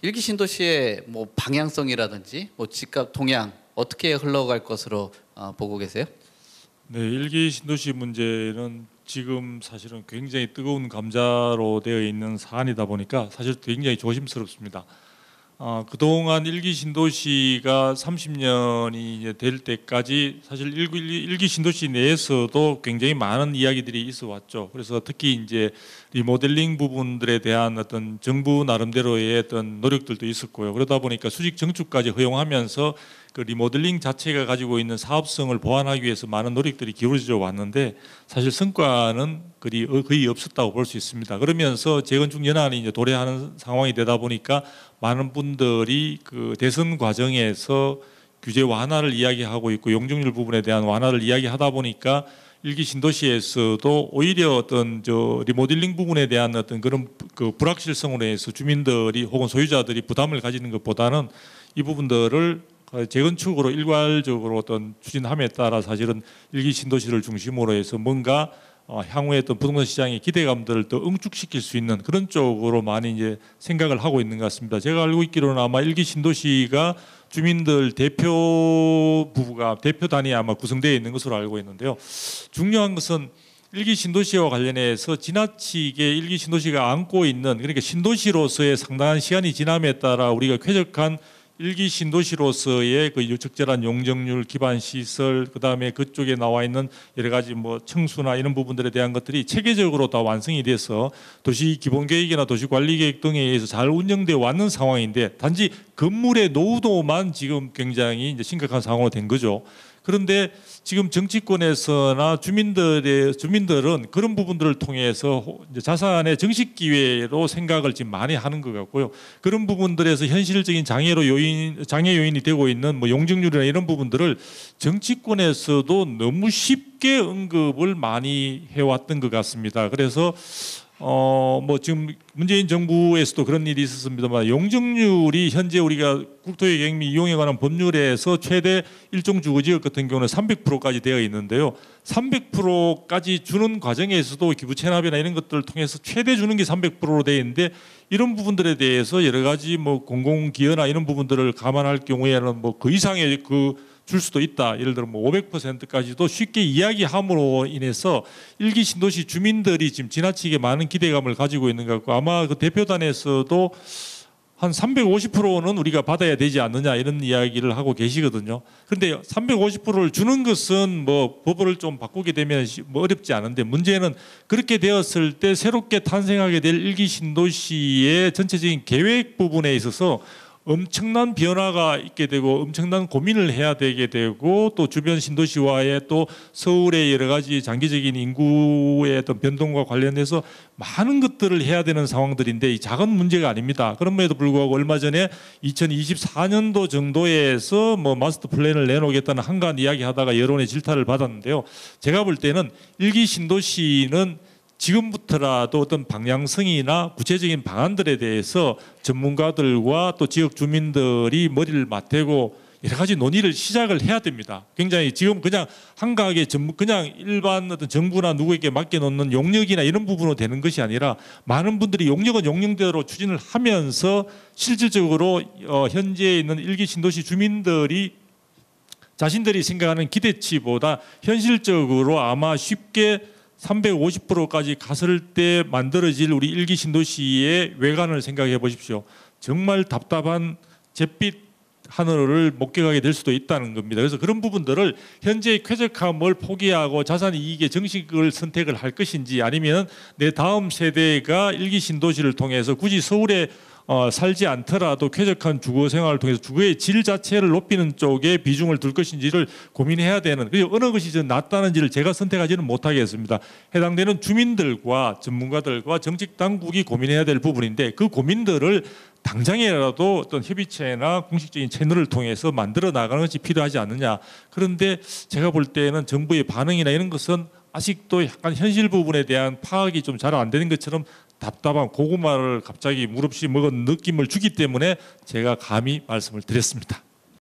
일기 신도시의 뭐 방향성이라든지 뭐 집값 동향 어떻게 흘러갈 것으로 보고 계세요? 네, 일기 신도시 문제는 지금 사실은 굉장히 뜨거운 감자로 되어 있는 사안이다 보니까 사실 굉장히 조심스럽습니다. 그동안 일기 신도시가 30년이 이제 될 때까지 사실 일기 신도시 내에서도 굉장히 많은 이야기들이 있어 왔죠. 그래서 특히 이제 리모델링 부분들에 대한 어떤 정부 나름대로의 어떤 노력들도 있었고요. 그러다 보니까 수직 증축까지 허용하면서 그 리모델링 자체가 가지고 있는 사업성을 보완하기 위해서 많은 노력들이 기울어져 왔는데 사실 성과는 거의 없었다고 볼 수 있습니다. 그러면서 재건축 연한이 이제 도래하는 상황이 되다 보니까 많은 분들이 그 대선 과정에서 규제 완화를 이야기하고 있고 용적률 부분에 대한 완화를 이야기하다 보니까 일기 신도시에서도 오히려 어떤 리모델링 부분에 대한 어떤 그런 그 불확실성으로 해서 주민들이 혹은 소유자들이 부담을 가지는 것보다는 이 부분들을 재건축으로 일괄적으로 어떤 추진함에 따라 사실은 일기 신도시를 중심으로 해서 뭔가 향후에 어떤 부동산 시장의 기대감들을 더 응축시킬 수 있는 그런 쪽으로 많이 이제 생각을 하고 있는 것 같습니다. 제가 알고 있기로는 아마 일기 신도시가 주민들 대표 단위 아마 구성되어 있는 것으로 알고 있는데요. 중요한 것은 일기 신도시와 관련해서 지나치게 일기 신도시가 안고 있는 그러니까 신도시로서의 상당한 시간이 지남에 따라 우리가 쾌적한 일기 신도시로서의 그 적절한 용적률 기반 시설 그다음에 그쪽에 나와 있는 여러 가지 뭐 청수나 이런 부분들에 대한 것들이 체계적으로 다 완성이 돼서 도시 기본 계획이나 도시 관리 계획 등에 의해서 잘 운영되어 왔는 상황인데 단지 건물의 노후도만 지금 굉장히 이제 심각한 상황으로 된 거죠. 그런데 지금 정치권에서나 주민들은 그런 부분들을 통해서 이제 자산의 정식 기회로 생각을 지금 많이 하는 것 같고요. 그런 부분들에서 현실적인 장애 요인이 되고 있는 뭐 용적률이나 이런 부분들을 정치권에서도 너무 쉽게 언급을 많이 해왔던 것 같습니다. 그래서 뭐 지금 문재인 정부에서도 그런 일이 있었습니다만 용적률이 현재 우리가 국토의 갱미 이용에 관한 법률에서 최대 일종 주거지역 같은 경우는 300%까지 되어 있는데요. 300%까지 주는 과정에서도 기부 체납이나 이런 것들을 통해서 최대 주는 게 300%로 되어 있는데 이런 부분들에 대해서 여러 가지 뭐 공공기여나 이런 부분들을 감안할 경우에는 뭐 그 이상의 줄 수도 있다. 예를 들어 뭐 500%까지도 쉽게 이야기함으로 인해서 일기 신도시 주민들이 지금 지나치게 많은 기대감을 가지고 있는 것 같고 아마 그 대표단에서도 한 350%는 우리가 받아야 되지 않느냐 이런 이야기를 하고 계시거든요. 그런데 350%를 주는 것은 뭐 법을 좀 바꾸게 되면 뭐 어렵지 않은데 문제는 그렇게 되었을 때 새롭게 탄생하게 될 일기 신도시의 전체적인 계획 부분에 있어서 엄청난 변화가 있게 되고 엄청난 고민을 해야 되게 되고 또 주변 신도시와의 또 서울의 여러 가지 장기적인 인구의 어떤 변동과 관련해서 많은 것들을 해야 되는 상황들인데 이 작은 문제가 아닙니다. 그럼에도 불구하고 얼마 전에 2024년도 정도에서 뭐 마스터 플랜을 내놓겠다는 한간 이야기하다가 여론의 질타를 받았는데요. 제가 볼 때는 일기 신도시는 지금부터라도 어떤 방향성이나 구체적인 방안들에 대해서 전문가들과 또 지역 주민들이 머리를 맞대고 여러 가지 논의를 시작을 해야 됩니다. 굉장히 지금 그냥 한가하게 그냥 일반 어떤 정부나 누구에게 맡겨놓는 용역이나 이런 부분으로 되는 것이 아니라 많은 분들이 용역은 용역대로 추진을 하면서 실질적으로 현재 있는 일기 신도시 주민들이 자신들이 생각하는 기대치보다 현실적으로 아마 쉽게 350%까지 갔을 때 만들어질 우리 일기 신도시의 외관을 생각해 보십시오. 정말 답답한 잿빛 하늘을 목격하게 될 수도 있다는 겁니다. 그래서 그런 부분들을 현재의 쾌적함을 포기하고 자산 이익의 정식을 선택을 할 것인지 아니면 내 다음 세대가 일기 신도시를 통해서 굳이 서울에 살지 않더라도 쾌적한 주거 생활을 통해서 주거의 질 자체를 높이는 쪽에 비중을 둘 것인지를 고민해야 되는 그래서 어느 것이 더 낫다는지를 제가 선택하지는 못하겠습니다. 해당되는 주민들과 전문가들과 정책 당국이 고민해야 될 부분인데 그 고민들을 당장이라도 어떤 협의체나 공식적인 채널을 통해서 만들어 나가는 것이 필요하지 않느냐. 그런데 제가 볼 때는 정부의 반응이나 이런 것은 아직도 약간 현실 부분에 대한 파악이 좀 잘 안 되는 것처럼 답답한 고구마를 갑자기 물 없이 먹은 느낌을 주기 때문에 제가 감히 말씀을 드렸습니다.